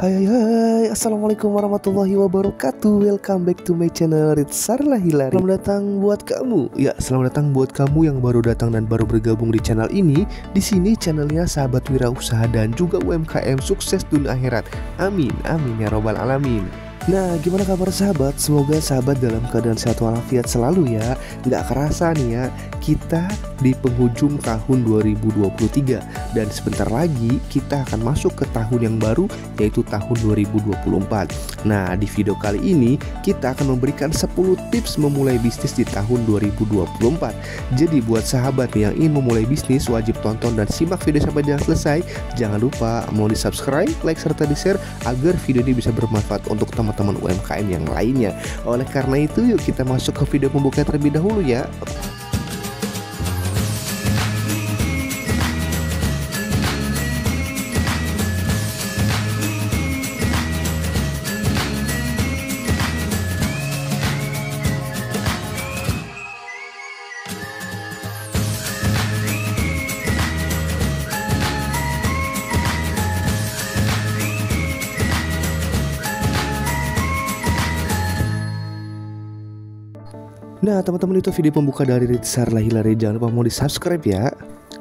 Hai, Assalamualaikum warahmatullahi wabarakatuh. Welcome back to my channel Ritsarlah Hilary. Selamat datang buat kamu. Ya, selamat datang buat kamu yang baru datang dan baru bergabung di channel ini. Di sini channelnya sahabat wirausaha dan juga UMKM sukses dunia akhirat. Amin, amin ya robbal alamin. Nah, gimana kabar sahabat? Semoga sahabat dalam keadaan sehat walafiat selalu ya. Nggak kerasa nih ya, kita di penghujung tahun 2023 dan sebentar lagi kita akan masuk ke tahun yang baru, yaitu tahun 2024. Nah, di video kali ini kita akan memberikan 10 tips memulai bisnis di tahun 2024. Jadi buat sahabat yang ingin memulai bisnis, wajib tonton dan simak video sampai selesai. Jangan lupa mau di subscribe, like, serta di share agar video ini bisa bermanfaat untuk teman-teman UMKM yang lainnya. Oleh karena itu, yuk kita masuk ke video pembukaan terlebih dahulu ya. Nah teman-teman, itu video pembuka dari Ritsarlah Hilary. Jangan lupa mau di subscribe ya.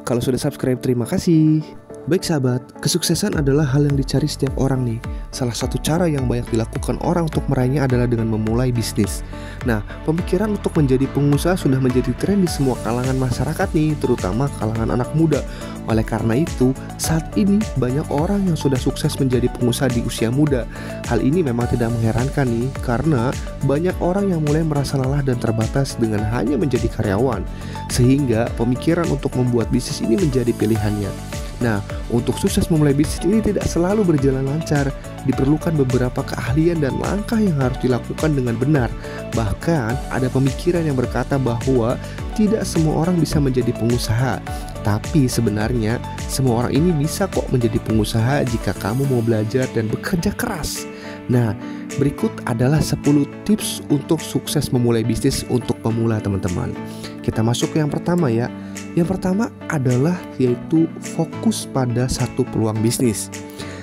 Kalau sudah subscribe terima kasih. Baik sahabat, kesuksesan adalah hal yang dicari setiap orang nih. Salah satu cara yang banyak dilakukan orang untuk meraihnya adalah dengan memulai bisnis. Nah, pemikiran untuk menjadi pengusaha sudah menjadi tren di semua kalangan masyarakat nih, terutama kalangan anak muda. Oleh karena itu, saat ini banyak orang yang sudah sukses menjadi pengusaha di usia muda. Hal ini memang tidak mengherankan nih, karena banyak orang yang mulai merasa lelah dan terbatas dengan hanya menjadi karyawan. Sehingga pemikiran untuk membuat bisnis ini menjadi pilihannya. Nah, untuk sukses memulai bisnis ini tidak selalu berjalan lancar. Diperlukan beberapa keahlian dan langkah yang harus dilakukan dengan benar. Bahkan ada pemikiran yang berkata bahwa tidak semua orang bisa menjadi pengusaha. Tapi sebenarnya semua orang ini bisa kok menjadi pengusaha jika kamu mau belajar dan bekerja keras. Nah, berikut adalah 10 tips untuk sukses memulai bisnis untuk pemula teman-teman. Kita masuk ke yang pertama ya. Yang pertama adalah yaitu fokus pada satu peluang bisnis.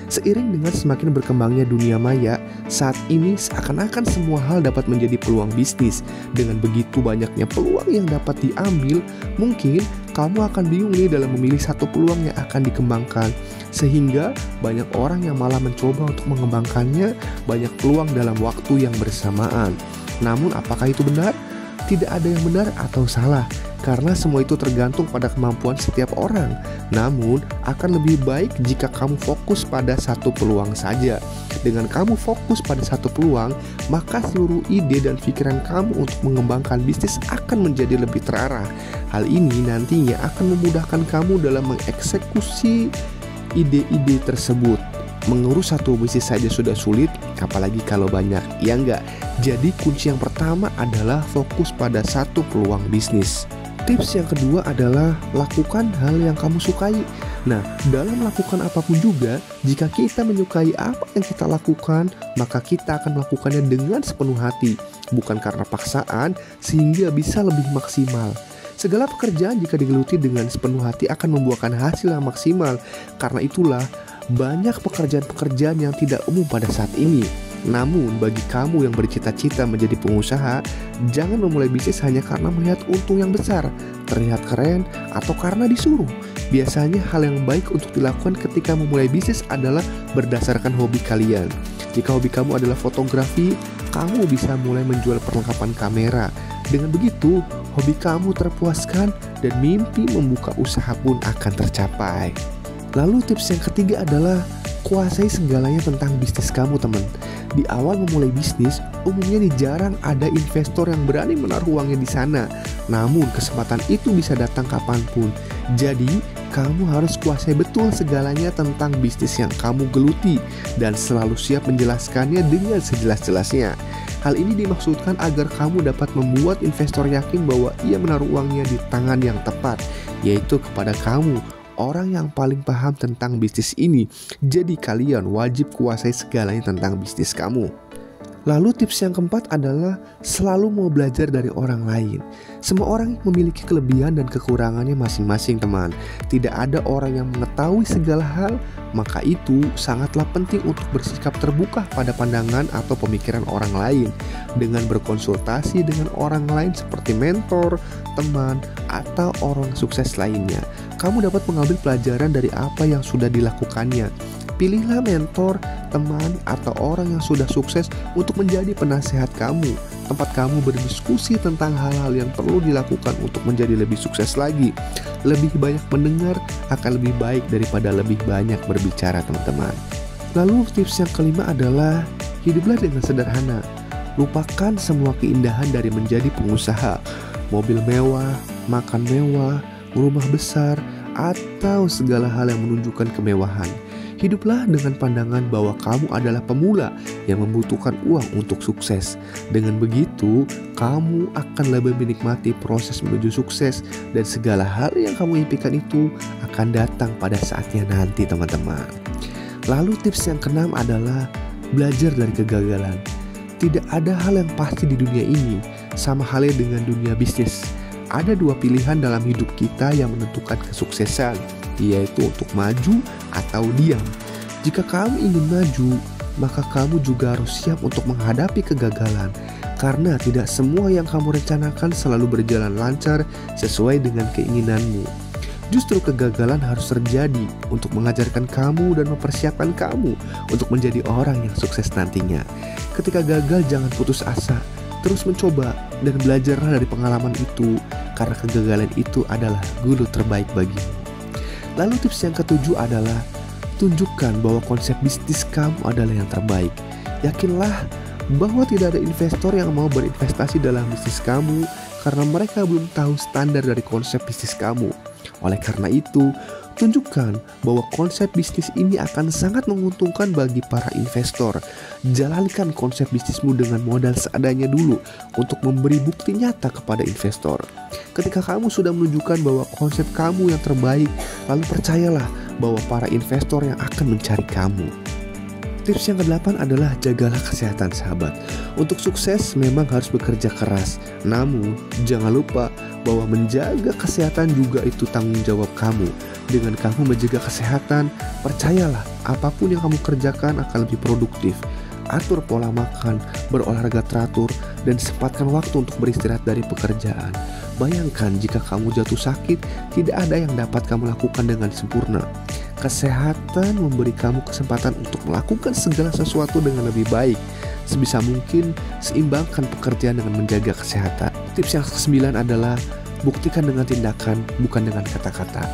Seiring dengan semakin berkembangnya dunia maya, saat ini seakan-akan semua hal dapat menjadi peluang bisnis. Dengan begitu banyaknya peluang yang dapat diambil, mungkin kamu akan bingung nih dalam memilih satu peluang yang akan dikembangkan. Sehingga banyak orang yang malah mencoba untuk mengembangkannya banyak peluang dalam waktu yang bersamaan. Namun apakah itu benar? Tidak ada yang benar atau salah, karena semua itu tergantung pada kemampuan setiap orang. Namun, akan lebih baik jika kamu fokus pada satu peluang saja. Dengan kamu fokus pada satu peluang, maka seluruh ide dan pikiran kamu untuk mengembangkan bisnis akan menjadi lebih terarah. Hal ini nantinya akan memudahkan kamu dalam mengeksekusi ide-ide tersebut. Mengurus satu bisnis saja sudah sulit, apalagi kalau banyak, ya enggak? Jadi kunci yang pertama adalah fokus pada satu peluang bisnis. Tips yang kedua adalah lakukan hal yang kamu sukai. Nah, dalam melakukan apapun juga, jika kita menyukai apa yang kita lakukan, maka kita akan melakukannya dengan sepenuh hati, bukan karena paksaan, sehingga bisa lebih maksimal. Segala pekerjaan jika digeluti dengan sepenuh hati akan membuahkan hasil yang maksimal. Karena itulah, banyak pekerjaan-pekerjaan yang tidak umum pada saat ini. Namun bagi kamu yang bercita-cita menjadi pengusaha, jangan memulai bisnis hanya karena melihat untung yang besar, terlihat keren, atau karena disuruh. Biasanya hal yang baik untuk dilakukan ketika memulai bisnis adalah berdasarkan hobi kalian. Jika hobi kamu adalah fotografi, kamu bisa mulai menjual perlengkapan kamera. Dengan begitu, hobi kamu terpuaskan dan mimpi membuka usaha pun akan tercapai. Lalu tips yang ketiga adalah kuasai segalanya tentang bisnis kamu teman. Di awal memulai bisnis, umumnya jarang ada investor yang berani menaruh uangnya di sana. Namun kesempatan itu bisa datang kapanpun. Jadi kamu harus kuasai betul segalanya tentang bisnis yang kamu geluti dan selalu siap menjelaskannya dengan sejelas-jelasnya. Hal ini dimaksudkan agar kamu dapat membuat investor yakin bahwa ia menaruh uangnya di tangan yang tepat, yaitu kepada kamu, orang yang paling paham tentang bisnis ini. Jadi kalian wajib kuasai segalanya tentang bisnis kamu. Lalu tips yang keempat adalah selalu mau belajar dari orang lain. Semua orang memiliki kelebihan dan kekurangannya masing-masing teman. Tidak ada orang yang mengetahui segala hal, maka itu sangatlah penting untuk bersikap terbuka pada pandangan atau pemikiran orang lain. Dengan berkonsultasi dengan orang lain seperti mentor, teman, atau orang sukses lainnya, kamu dapat mengambil pelajaran dari apa yang sudah dilakukannya. Pilihlah mentor, teman, atau orang yang sudah sukses untuk menjadi penasehat kamu, tempat kamu berdiskusi tentang hal-hal yang perlu dilakukan untuk menjadi lebih sukses lagi. Lebih banyak mendengar akan lebih baik daripada lebih banyak berbicara teman-teman. Lalu tips yang kelima adalah hiduplah dengan sederhana. Lupakan semua keindahan dari menjadi pengusaha. Mobil mewah, makan mewah, rumah besar, atau segala hal yang menunjukkan kemewahan. Hiduplah dengan pandangan bahwa kamu adalah pemula yang membutuhkan uang untuk sukses. Dengan begitu, kamu akan lebih menikmati proses menuju sukses dan segala hal yang kamu impikan itu akan datang pada saatnya nanti teman-teman. Lalu tips yang keenam adalah belajar dari kegagalan. Tidak ada hal yang pasti di dunia ini, sama halnya dengan dunia bisnis. Ada dua pilihan dalam hidup kita yang menentukan kesuksesan, yaitu untuk maju atau diam. Jika kamu ingin maju, maka kamu juga harus siap untuk menghadapi kegagalan. Karena tidak semua yang kamu rencanakan selalu berjalan lancar sesuai dengan keinginanmu. Justru kegagalan harus terjadi untuk mengajarkan kamu dan mempersiapkan kamu untuk menjadi orang yang sukses nantinya. Ketika gagal, jangan putus asa. Terus mencoba dan belajarlah dari pengalaman itu, karena kegagalan itu adalah guru terbaik bagimu. Lalu tips yang ketujuh adalah tunjukkan bahwa konsep bisnis kamu adalah yang terbaik. Yakinlah bahwa tidak ada investor yang mau berinvestasi dalam bisnis kamu karena mereka belum tahu standar dari konsep bisnis kamu. Oleh karena itu, tunjukkan bahwa konsep bisnis ini akan sangat menguntungkan bagi para investor. Jalankan konsep bisnismu dengan modal seadanya dulu untuk memberi bukti nyata kepada investor. Ketika kamu sudah menunjukkan bahwa konsep kamu yang terbaik, lalu percayalah bahwa para investor yang akan mencari kamu. Tips yang ke-8 adalah jagalah kesehatan sahabat. Untuk sukses memang harus bekerja keras. Namun jangan lupa bahwa menjaga kesehatan juga itu tanggung jawab kamu. Dengan kamu menjaga kesehatan, percayalah apapun yang kamu kerjakan akan lebih produktif. Atur pola makan, berolahraga teratur, dan sempatkan waktu untuk beristirahat dari pekerjaan. Bayangkan jika kamu jatuh sakit, tidak ada yang dapat kamu lakukan dengan sempurna. Kesehatan memberi kamu kesempatan untuk melakukan segala sesuatu dengan lebih baik. Sebisa mungkin, seimbangkan pekerjaan dengan menjaga kesehatan. Tips yang ke-9 adalah buktikan dengan tindakan, bukan dengan kata-kata.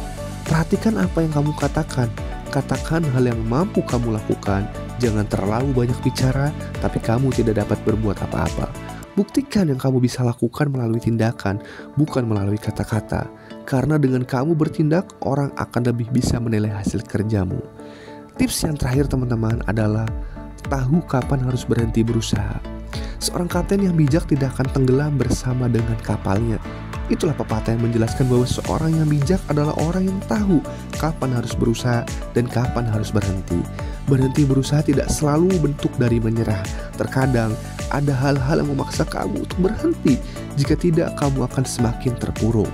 Perhatikan apa yang kamu katakan. Katakan hal yang mampu kamu lakukan. Jangan terlalu banyak bicara, tapi kamu tidak dapat berbuat apa-apa. Buktikan yang kamu bisa lakukan melalui tindakan, bukan melalui kata-kata. Karena dengan kamu bertindak, orang akan lebih bisa menilai hasil kerjamu. Tips yang terakhir teman-teman adalah tahu kapan harus berhenti berusaha. Seorang kapten yang bijak tidak akan tenggelam bersama dengan kapalnya. Itulah pepatah yang menjelaskan bahwa seorang yang bijak adalah orang yang tahu kapan harus berusaha dan kapan harus berhenti. Berhenti berusaha tidak selalu bentuk dari menyerah. Terkadang ada hal-hal yang memaksa kamu untuk berhenti. Jika tidak, kamu akan semakin terpuruk.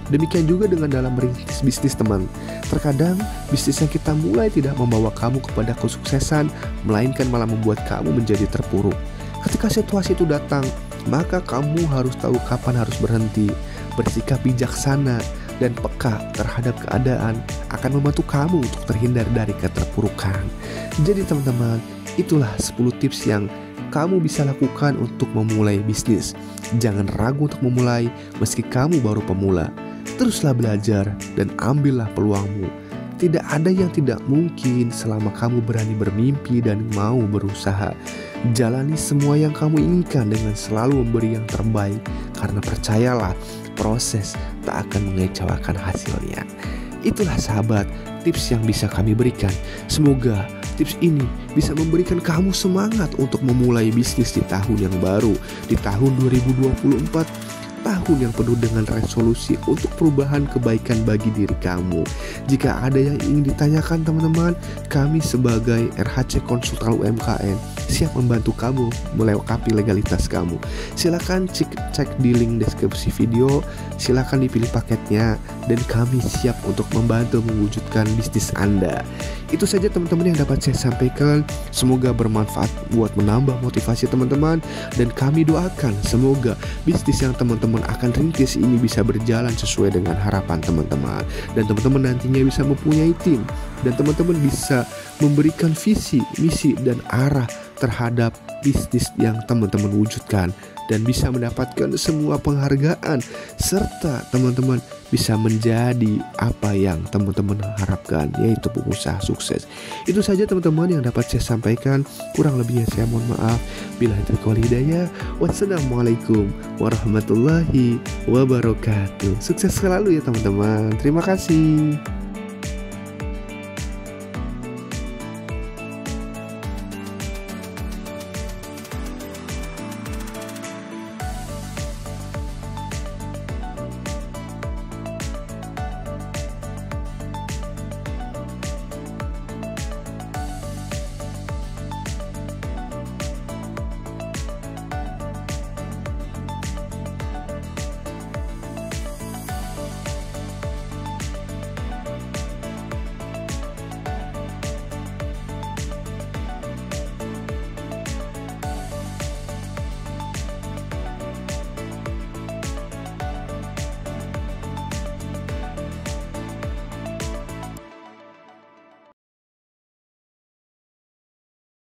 Demikian juga dengan dalam merintis bisnis teman. Terkadang bisnis yang kita mulai tidak membawa kamu kepada kesuksesan, melainkan malah membuat kamu menjadi terpuruk. Ketika situasi itu datang, maka kamu harus tahu kapan harus berhenti. Bersikap bijaksana dan peka terhadap keadaan akan membantu kamu untuk terhindar dari keterpurukan. Jadi teman-teman, itulah 10 tips yang kamu bisa lakukan untuk memulai bisnis. Jangan ragu untuk memulai meski kamu baru pemula. Teruslah belajar dan ambillah peluangmu. Tidak ada yang tidak mungkin selama kamu berani bermimpi dan mau berusaha. Jalani semua yang kamu inginkan dengan selalu memberi yang terbaik. Karena percayalah, proses tak akan mengecewakan hasilnya. Itulah sahabat, tips yang bisa kami berikan. Semoga tips ini bisa memberikan kamu semangat untuk memulai bisnis di tahun yang baru, di tahun 2024. Tahun yang penuh dengan resolusi untuk perubahan kebaikan bagi diri kamu. Jika ada yang ingin ditanyakan teman-teman, kami sebagai RHC Konsultan UMKM siap membantu kamu melengkapi legalitas kamu. Silakan cek di link deskripsi video, silakan dipilih paketnya, dan kami siap untuk membantu mewujudkan bisnis Anda. Itu saja teman-teman yang dapat saya sampaikan. Semoga bermanfaat buat menambah motivasi teman-teman, dan kami doakan semoga bisnis yang teman-teman akan rintis ini bisa berjalan sesuai dengan harapan teman-teman, dan teman-teman nantinya bisa mempunyai tim, dan teman-teman bisa memberikan visi, misi, dan arah terhadap bisnis yang teman-teman wujudkan, dan bisa mendapatkan semua penghargaan, serta teman-teman bisa menjadi apa yang teman-teman harapkan, yaitu pengusaha sukses. Itu saja teman-teman yang dapat saya sampaikan. Kurang lebihnya saya mohon maaf. Billahi taufiq wal hidayah. Wassalamualaikum warahmatullahi wabarakatuh. Sukses selalu ya teman-teman. Terima kasih.